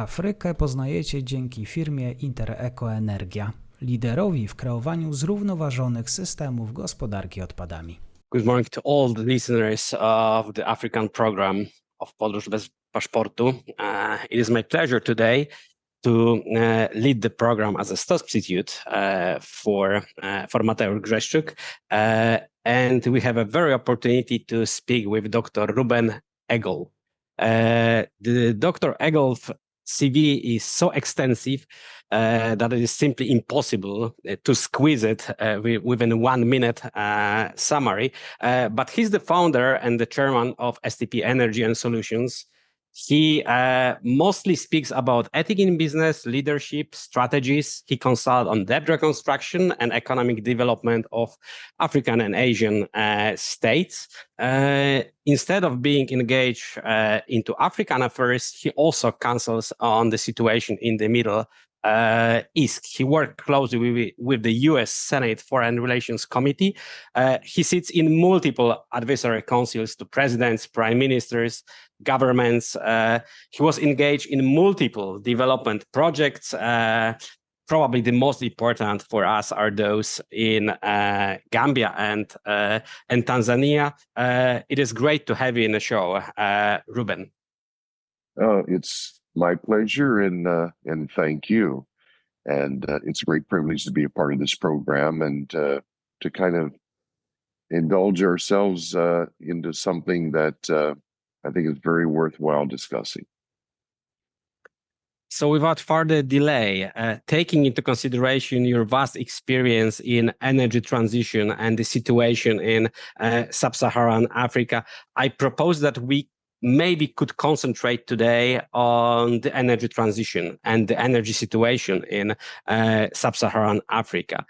Afrykę poznajecie dzięki firmie Energia, liderowi w kreowaniu zrównoważonych systemów gospodarki odpadami. Good morning to all the listeners of the African program of podrozbezpaszportu. It is my pleasure today to lead the program as a substitute for Mateusz Grzeszczuk. And we have a very opportunity to speak with Dr. Reuben Egolf. The Dr. Egolf CV is so extensive that it is simply impossible to squeeze it within 1 minute summary. But he's the founder and the chairman of STP Energy and Solutions. He mostly speaks about ethics in business, leadership, strategies. He consults on debt reconstruction and economic development of African and Asian states. Instead of being engaged into African affairs, he also counsels on the situation in the Middle East. He worked closely with the U.S. Senate Foreign Relations Committee. He sits in multiple advisory councils to presidents, prime ministers, governments. He was engaged in multiple development projects. Probably the most important for us are those in Gambia and Tanzania. It is great to have you in the show, Reuben. It's my pleasure, and thank you. And it's a great privilege to be a part of this program and to kind of indulge ourselves into something that I think is very worthwhile discussing. So without further delay, taking into consideration your vast experience in energy transition and the situation in sub-Saharan Africa, I propose that we maybe could concentrate today on the energy transition and the energy situation in sub-Saharan Africa.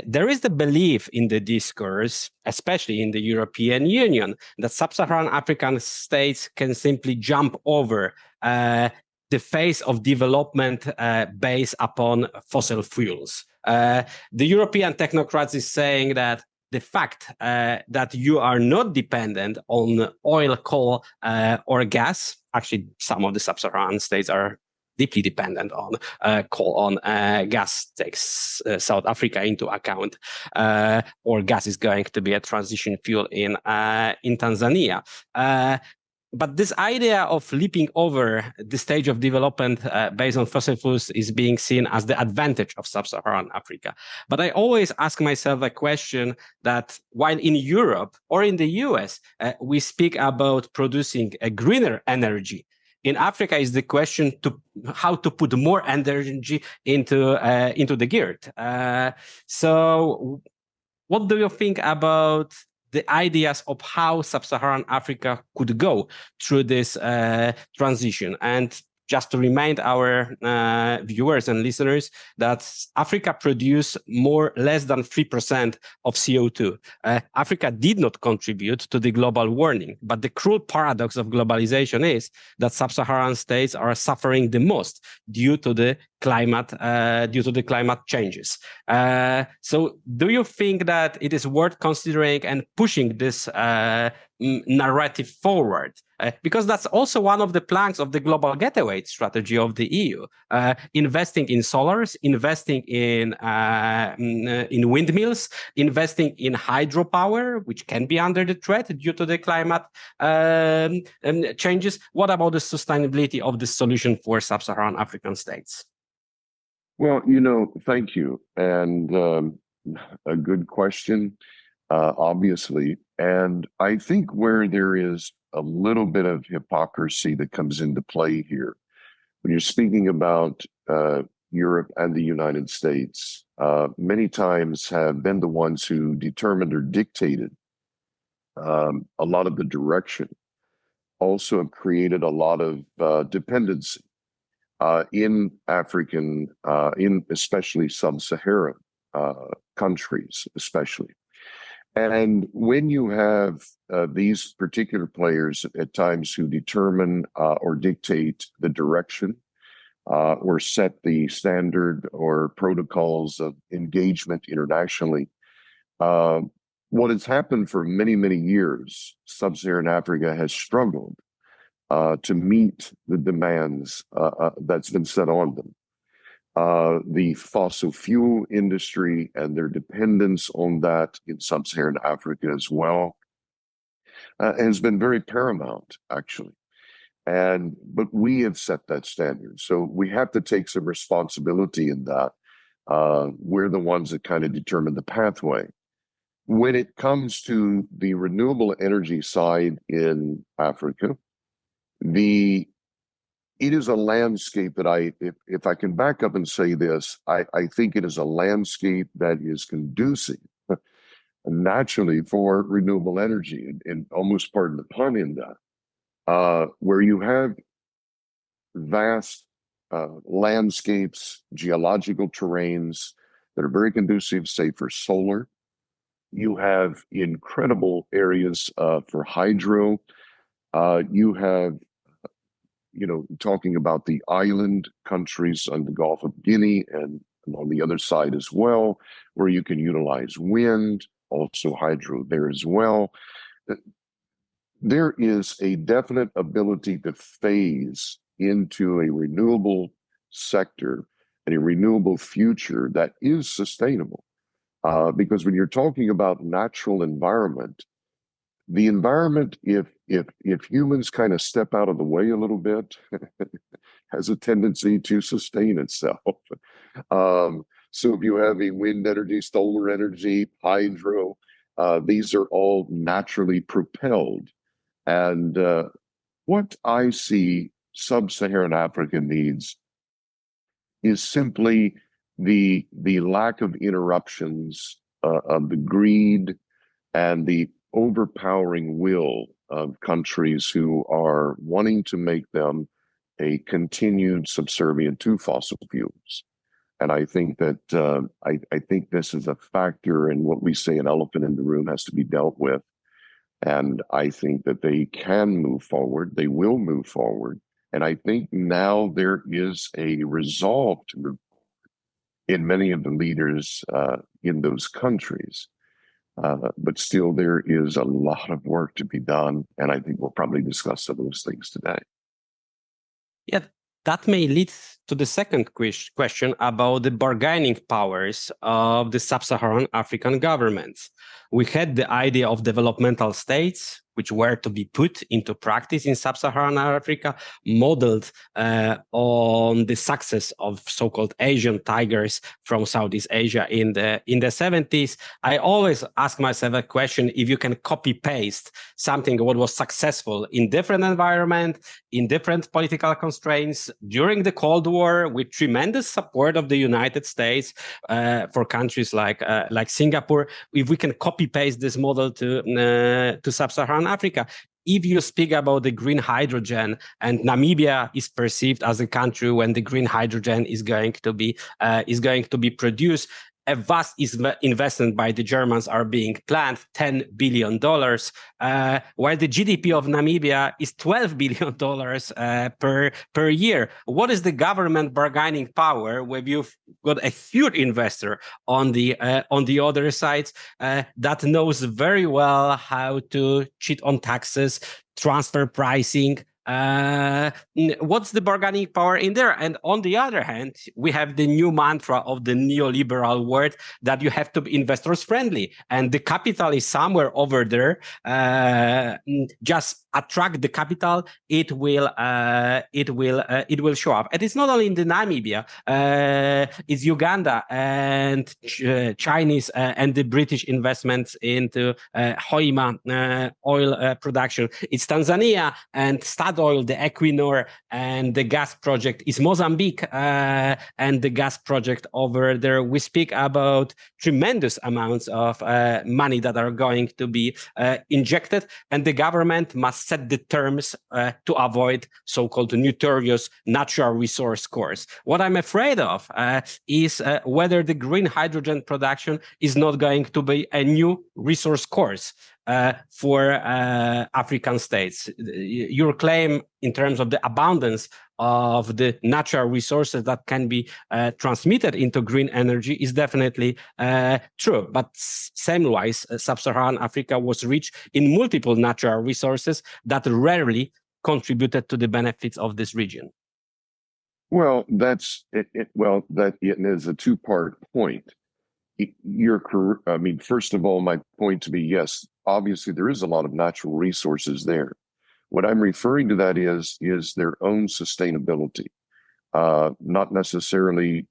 There is the belief in the discourse, especially in the European Union, that sub-Saharan African states can simply jump over the phase of development based upon fossil fuels. The European technocrats is saying that the fact that you are not dependent on oil, coal, or gas, actually some of the sub-Saharan states are deeply dependent on coal, on gas, takes South Africa into account, or gas is going to be a transition fuel in Tanzania. But this idea of leaping over the stage of development based on fossil fuels is being seen as the advantage of sub-Saharan Africa. But I always ask myself a question that while in Europe or in the US, we speak about producing a greener energy, in Africa is the question to how to put more energy into the grid. So what do you think about the ideas of how sub-Saharan Africa could go through this transition? And just to remind our viewers and listeners that Africa produced less than 3% of CO2. Africa did not contribute to the global warming, but the cruel paradox of globalization is that sub-Saharan states are suffering the most due to the climate changes. So do you think that it is worth considering and pushing this narrative forward? Because that's also one of the planks of the global getaway strategy of the EU, investing in solars, investing in windmills, investing in hydropower, which can be under the threat due to the climate changes. What about the sustainability of the solution for sub-Saharan African states? Well, thank you. And a good question, obviously. And I think where there is a little bit of hypocrisy that comes into play here, when you're speaking about Europe and the United States, many times have been the ones who determined or dictated a lot of the direction, also have created a lot of dependency in African, in especially sub-Saharan countries, especially. And when you have these particular players at times who determine or dictate the direction or set the standard or protocols of engagement internationally, what has happened for many, many years, sub-Saharan Africa has struggled to meet the demands that's been set on them. The fossil fuel industry and their dependence on that in sub-Saharan Africa as well has been very paramount, actually. But we have set that standard. So we have to take some responsibility in that. We're the ones that kind of determine the pathway. When it comes to the renewable energy side in Africa, it is a landscape that if I can back up and say this, I think it is a landscape that is conducive naturally for renewable energy, and almost pardon the pun in that, where you have vast landscapes, geological terrains that are very conducive, say, for solar. You have incredible areas for hydro. You have, talking about the island countries on the Gulf of Guinea and on the other side as well, where you can utilize wind, also hydro there as well. There is a definite ability to phase into a renewable sector and a renewable future that is sustainable. Because when you're talking about natural environment, the environment, if humans kind of step out of the way a little bit, has a tendency to sustain itself. So if you have a wind energy, solar energy, hydro, these are all naturally propelled. And what I see sub-Saharan Africa needs is simply the lack of interruptions of the greed and the overpowering will of countries who are wanting to make them a continued subservient to fossil fuels. And I think that I think this is a factor in what we say an elephant in the room has to be dealt with. And I think that they can move forward. They will move forward. And I think now there is a resolve to move forward in many of the leaders in those countries. But still, there is a lot of work to be done. And I think we'll probably discuss some of those things today. Yeah, that may lead to the second question about the bargaining powers of the sub-Saharan African governments. We had the idea of developmental states, which were to be put into practice in sub-Saharan Africa, modeled on the success of so-called Asian tigers from Southeast Asia in the 70s. I always ask myself a question: if you can copy-paste something what was successful in different environment, in different political constraints during the Cold War, with tremendous support of the United States for countries like Singapore, if we can copy-paste this model to sub-Saharan Africa. If you speak about the green hydrogen, and Namibia is perceived as a country when the green hydrogen is going to be produced, a vast investment by the Germans are being planned, $10 billion, while the GDP of Namibia is $12 billion per year. What is the government bargaining power when you've got a huge investor on the other side that knows very well how to cheat on taxes, transfer pricing? What's the bargaining power in there? And on the other hand, we have the new mantra of the neoliberal world that you have to be investors friendly, and the capital is somewhere over there. Just attract the capital; it will show up. And it's not only in the Namibia; it's Uganda and Chinese and the British investments into Hoima oil production. It's Tanzania and Statoil, the Equinor, and the gas project is Mozambique and the gas project over there. We speak about tremendous amounts of money that are going to be injected, and the government must set the terms to avoid so-called notorious natural resource course. What I'm afraid of is whether the green hydrogen production is not going to be a new resource course for African states. Your claim in terms of the abundance of the natural resources that can be transmitted into green energy is definitely true. But same-wise, sub-Saharan Africa was rich in multiple natural resources that rarely contributed to the benefits of this region? Well, that's it. That it is a two-part point. I mean, first of all, my point to be, yes, obviously there is a lot of natural resources there. What I'm referring to that is their own sustainability, not necessarily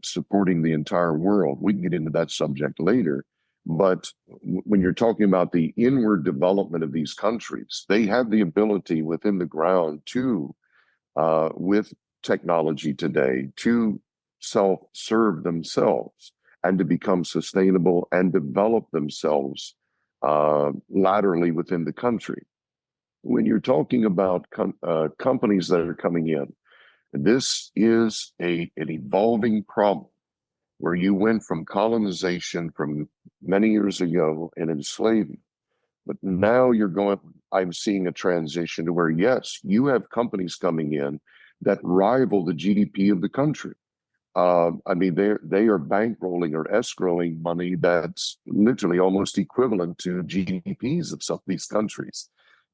supporting the entire world. We can get into that subject later. But when you're talking about the inward development of these countries, they have the ability within the ground to, with technology today, to self-serve themselves and to become sustainable and develop themselves laterally within the country. When you're talking about companies that are coming in, this is an evolving problem where you went from colonization from many years ago and enslavement. But now I'm seeing a transition to where, yes, you have companies coming in that rival the GDP of the country. I mean, they are bankrolling or escrowing money that's literally almost equivalent to GDPs of some of these countries.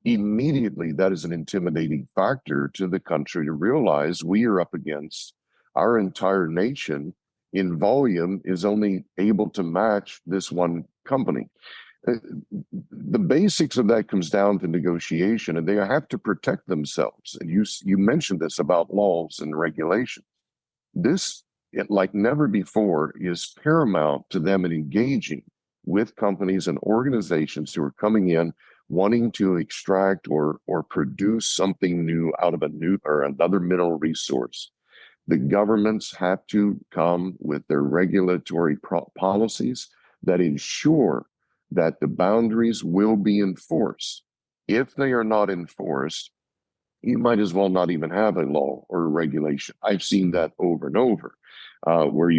Immediately, that is an intimidating factor to the country to realize we are up against our entire nation in volume is only able to match this one company. The basics of that comes down to negotiation, and they have to protect themselves. And you mentioned this about laws and regulations. This, like never before, is paramount to them in engaging with companies and organizations who are coming in wanting to extract or produce something new out of a new or another mineral resource. The governments have to come with their regulatory policies that ensure that the boundaries will be enforced. If they are not enforced, you might as well not even have a law or a regulation. I've seen that over and over, where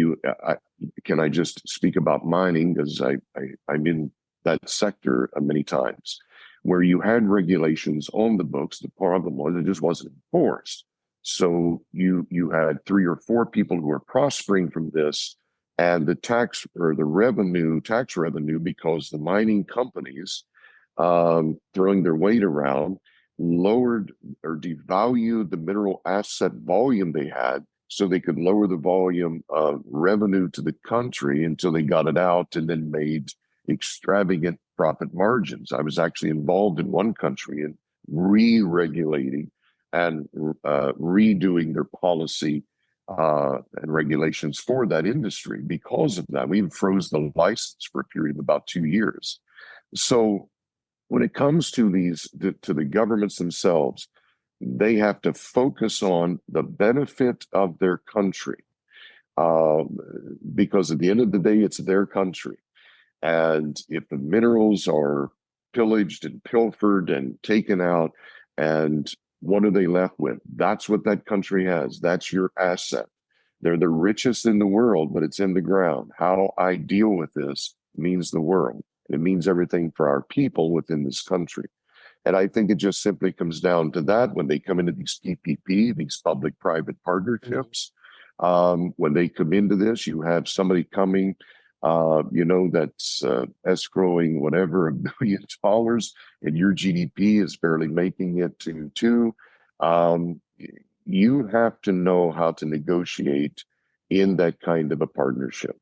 can I just speak about mining, because I'm in that sector many times, where you had regulations on the books. The problem was it just wasn't enforced. So you had 3 or 4 people who were prospering from this, and the tax revenue, because the mining companies throwing their weight around, lowered or devalued the mineral asset volume they had, so they could lower the volume of revenue to the country until they got it out and then made extravagant profit margins. I was actually involved in one country in re-regulating and redoing their policy and regulations for that industry. Because of that, we even froze the license for a period of about 2 years. So when it comes to to the governments themselves, they have to focus on the benefit of their country, because at the end of the day, it's their country. And if the minerals are pillaged and pilfered and taken out, and what are they left with? That's what that country has. That's your asset. They're the richest in the world, but it's in the ground. How I deal with this means the world. It means everything for our people within this country. And I think it just simply comes down to that when they come into these PPP, these public-private partnerships. When they come into this, you have somebody coming, that's escrowing whatever $1 billion, and your GDP is barely making it to 2. You have to know how to negotiate in that kind of a partnership.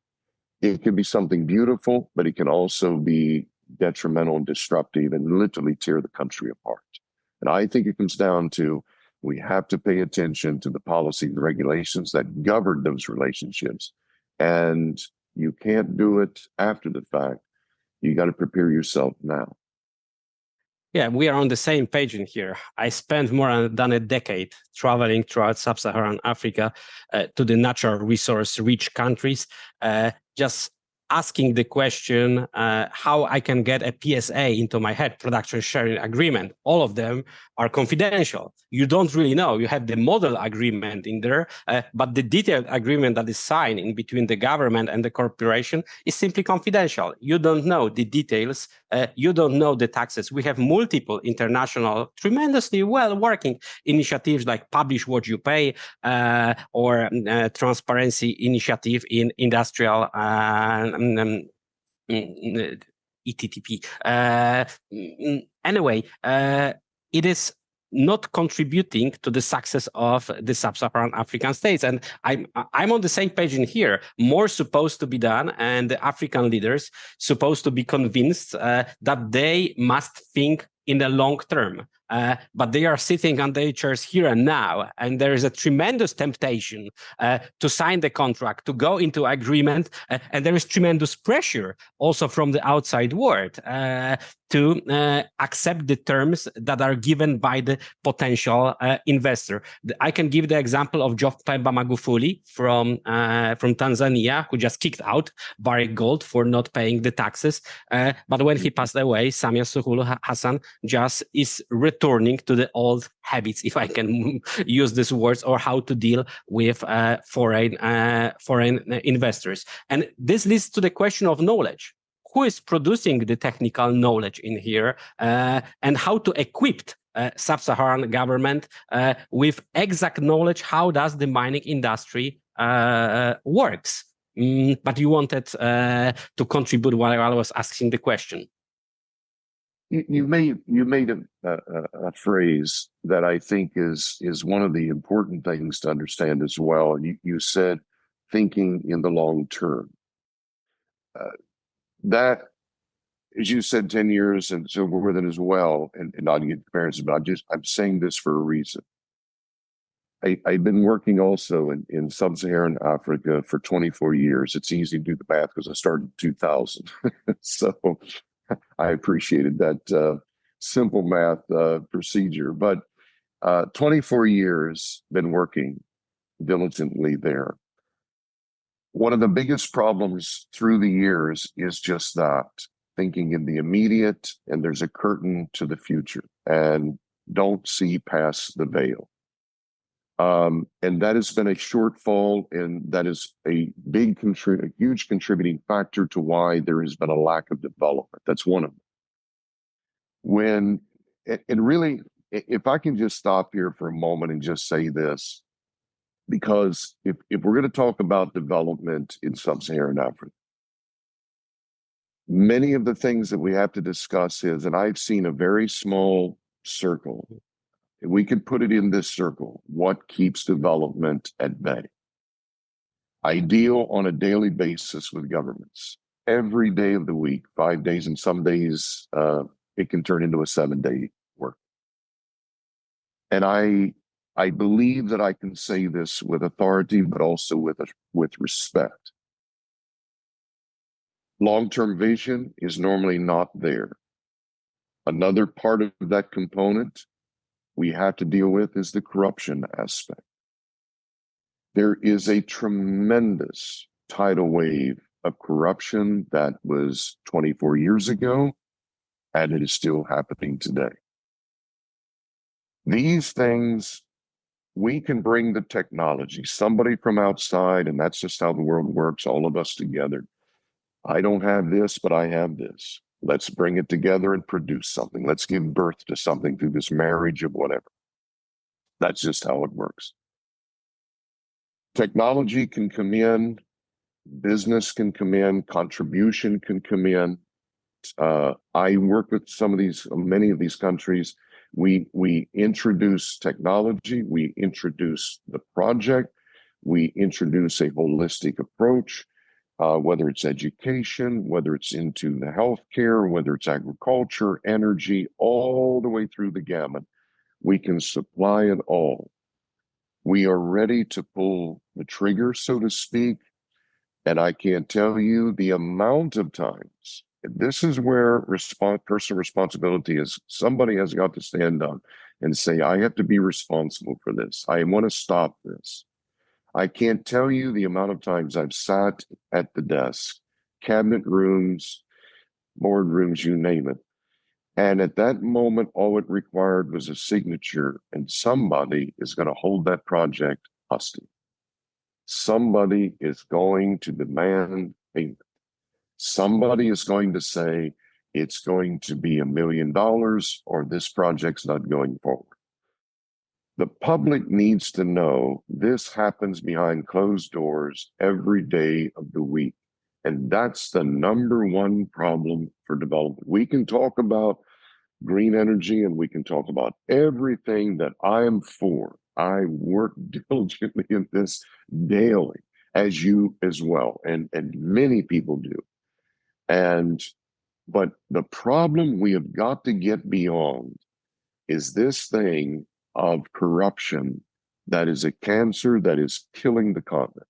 It can be something beautiful, but it can also be detrimental and disruptive and literally tear the country apart. And I think it comes down to we have to pay attention to the policy and regulations that govern those relationships. And you can't do it after the fact. You got to prepare yourself now. Yeah, we are on the same page in here. I spent more than a decade traveling throughout sub-Saharan Africa to the natural resource-rich countries, just asking the question how I can get a PSA into my head, production sharing agreement. All of them are confidential. You don't really know. You have the model agreement in there, but the detailed agreement that is signed in between the government and the corporation is simply confidential. You don't know the details. You don't know the taxes. We have multiple international, tremendously well-working initiatives like Publish What You Pay or Transparency Initiative in Industrial ETTP. Anyway, it is not contributing to the success of the sub-Saharan African states. And I'm on the same page in here. More supposed to be done, and the African leaders supposed to be convinced that they must think in the long term. But they are sitting on their chairs here and now, and there is a tremendous temptation to sign the contract, to go into agreement, and there is tremendous pressure also from the outside world to accept the terms that are given by the potential investor. I can give the example of Geoffrey Magufuli from Tanzania, who just kicked out Barrick Gold for not paying the taxes. But when he passed away, Samia Suluhu Hassan just is returning to the old habits, if I can use these words, or how to deal with foreign investors. And this leads to the question of knowledge. Who is producing the technical knowledge in here, and how to equip sub-Saharan government with exact knowledge how does the mining industry works. But you wanted to contribute while I was asking the question. You made a phrase that I think is one of the important things to understand as well. You said thinking in the long term. That, as you said, 10 years and so more than as well, and not to get comparisons, but I'm saying this for a reason. I've been working also in sub-Saharan Africa for 24 years. It's easy to do the math because I started in 2000. So I appreciated that simple math procedure. But 24 years been working diligently there. One of the biggest problems through the years is just that, thinking in the immediate, and there's a curtain to the future, and don't see past the veil. And that has been a shortfall, and that is a huge contributing factor to why there has been a lack of development. That's one of them. And really, if I can just stop here for a moment and just say this, because if we're going to talk about development in sub-Saharan Africa, many of the things that we have to discuss is, and I've seen a very small circle, and we could put it in this circle, what keeps development at bay? I deal on a daily basis with governments, every day of the week, 5 days, and some days it can turn into a 7-day work. And I believe that I can say this with authority, but also with respect. Long-term vision is normally not there. Another part of that component we have to deal with is the corruption aspect. There is a tremendous tidal wave of corruption that was 24 years ago, and it is still happening today. These things, we can bring the technology, somebody from outside, and that's just how the world works, all of us together. I don't have this, but I have this. Let's bring it together and produce something. Let's give birth to something through this marriage of whatever. That's just how it works. Technology can come in, business can come in, contribution can come in. I work with many of these countries. We introduce technology, we introduce the project, we introduce a holistic approach, whether it's education, whether it's into the healthcare, whether it's agriculture, energy, all the way through the gamut. We can supply it all. We are ready to pull the trigger, so to speak. And I can't tell you the amount of times. This is where personal responsibility is. Somebody has got to stand up and say, I have to be responsible for this. I want to stop this. I can't tell you the amount of times I've sat at the desk, cabinet rooms, board rooms, you name it. And at that moment, all it required was a signature, and somebody is going to hold that project hostage. Somebody is going to demand payment. Somebody is going to say it's going to be $1 million or this project's not going forward. The public needs to know this happens behind closed doors every day of the week. And that's the number one problem for development. We can talk about green energy, and we can talk about everything that I am for. I work diligently in this daily, as you as well, and many people do. But the problem we have got to get beyond is this thing of corruption that is a cancer that is killing the continent.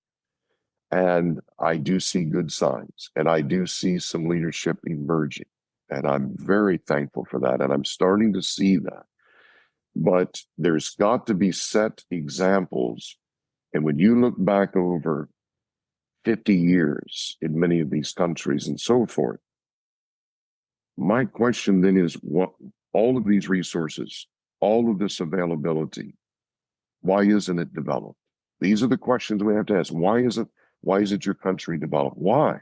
And I do see good signs, and I do see some leadership emerging. And I'm very thankful for that. And I'm starting to see that. But there's got to be set examples. And when you look back over 50 years in many of these countries and so forth, my question then is, what all of these resources, all of this availability, why isn't it developed? These are the questions we have to ask. Why isn't your country developed? Why?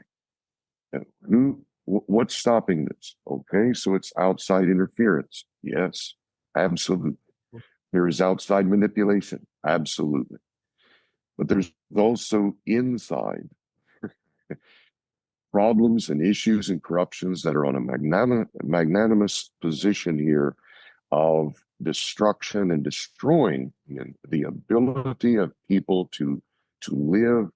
What's stopping this? Okay, so it's outside interference. Yes, absolutely. There is outside manipulation. Absolutely. But there's also inside problems and issues and corruptions that are on a magnanimous position here of destruction and destroying the ability of people to live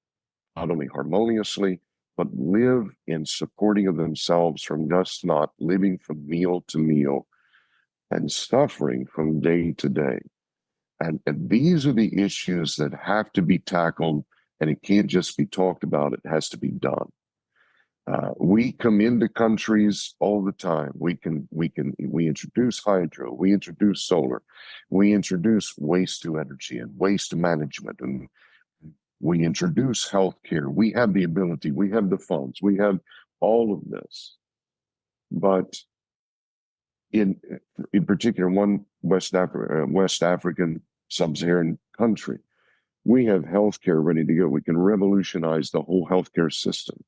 not only harmoniously, but live in supporting of themselves from just not living from meal to meal and suffering from day to day. And these are the issues that have to be tackled, and it can't just be talked about, it has to be done. We come into countries all the time. We introduce hydro, we introduce solar, we introduce waste to energy and waste management, and we introduce healthcare. We have the ability, we have the funds, we have all of this. But in particular, one West African sub-Saharan country, we have healthcare ready to go. We can revolutionize the whole healthcare system.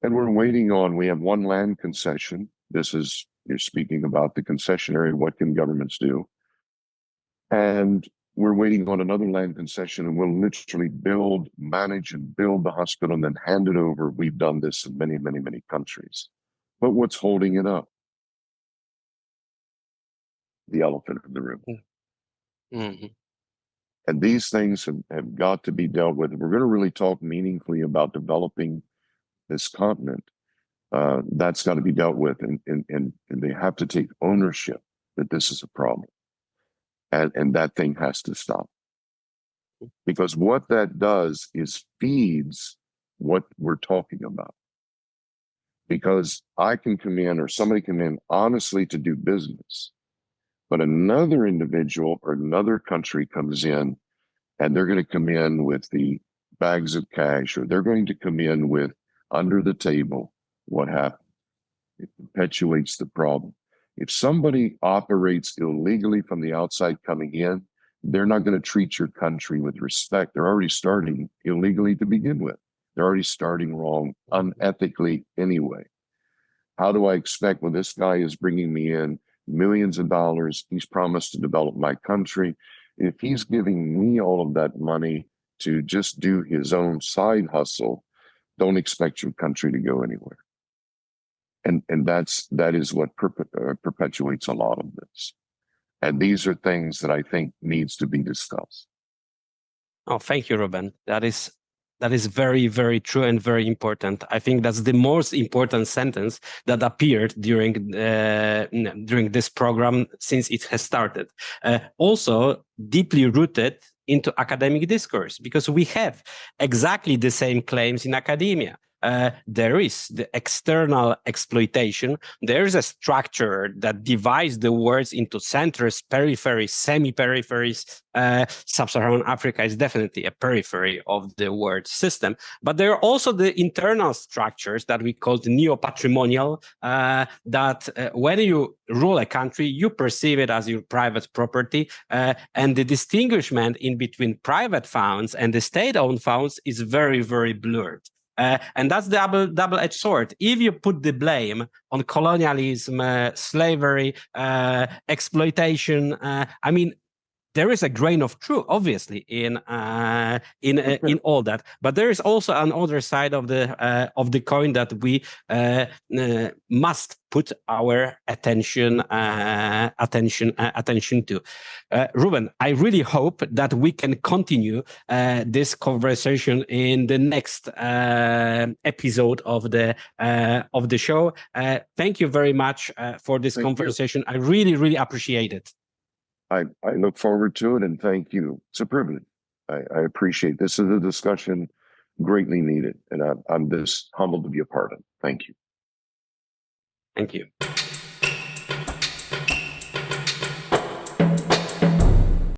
And we're waiting on, we have one land concession. You're speaking about the concessionary, what can governments do? And we're waiting on another land concession, and we'll literally manage and build the hospital and then hand it over. We've done this in many, many, many countries. But what's holding it up? The elephant in the room. Mm-hmm. And these things have got to be dealt with. If we're going to really talk meaningfully about developing this continent, that's got to be dealt with, and they have to take ownership that this is a problem, and that thing has to stop, because what that does is feeds what we're talking about. Because I can come in, or somebody come in honestly to do business, but another individual or another country comes in, and they're going to come in with the bags of cash, or they're going to come in with under the table. What happens? It perpetuates the problem. If somebody operates illegally from the outside coming in, they're not going to treat your country with respect. They're already starting illegally to begin with. They're already starting wrong, unethically anyway. How do I expect, when this guy is bringing me in millions of dollars, he's promised to develop my country, if he's giving me all of that money to just do his own side hustle, don't expect your country to go anywhere. And that is what perpetuates a lot of this. And these are things that I think needs to be discussed. Oh, thank you, Reuben. That is very, very true and very important. I think that's the most important sentence that appeared during this program since it has started. Also, deeply rooted into academic discourse, because we have exactly the same claims in academia. There is the external exploitation. There is a structure that divides the words into centers, peripheries, semi-peripheries. Sub-Saharan Africa is definitely a periphery of the word system. But there are also the internal structures that we call the neo-patrimonial, that when you rule a country, you perceive it as your private property. And the distinguishment in between private funds and the state-owned funds is very, very blurred. And that's the double-edged sword. If you put the blame on colonialism, slavery, exploitation, there is a grain of truth, obviously, in all that, but there is also another side of the coin that we must put our attention to. Reuben, I really hope that we can continue this conversation in the next episode of the show. Thank you very much for this conversation. I really appreciate it. I look forward to it, and thank you. It's a privilege. I appreciate this. Is a discussion greatly needed, and I'm just humbled to be a part of it. Thank you. Thank you.